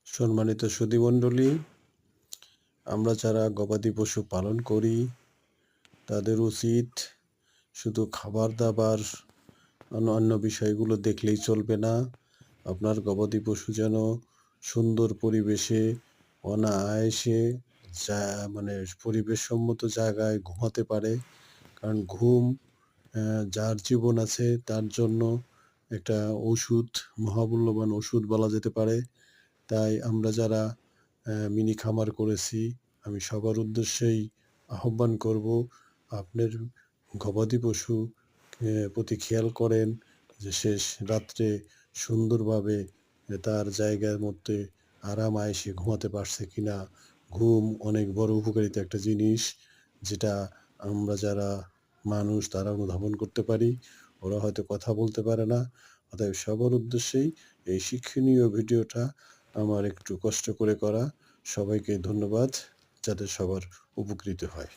সম্মানিত সুধীমণ্ডলী, আমরা যারা গবাদি পশু পালন করি তাদের উচিত শুধু খাবার দাবার অন্য বিষয়গুলো দেখলেই চলবে না। আপনার গবাদি পশু যেন সুন্দর পরিবেশে অনায়াসে যা মানে পরিবেশসম্মত জায়গায় ঘুমাতে পারে। কারণ ঘুম যার জীবন আছে তার জন্য একটা ওষুধ, মহামূল্যবান ওষুধ বলা যেতে পারে। তাই আমরা যারা মিনি খামার করেছি, আমি সবার উদ্দেশ্যেই আহ্বান করব, আপনার গবাদি পশু প্রতি খেয়াল করেন যে শেষ রাত্রে সুন্দরভাবে তার জায়গার মধ্যে আরাম-আয়েশে ঘুমাতে পারছে কিনা। ঘুম অনেক বড় উপকারিতা একটা জিনিস, যেটা আমরা যারা মানুষ তারা অনুধাবন করতে পারি। ওরা হয়তো কথা বলতে পারে না। অতএব সবার উদ্দেশ্যেই এই শিক্ষণীয় ভিডিওটা আমার একটু কষ্ট করে করা। সবাইকে ধন্যবাদ, যাতে সবার উপকৃত হয়।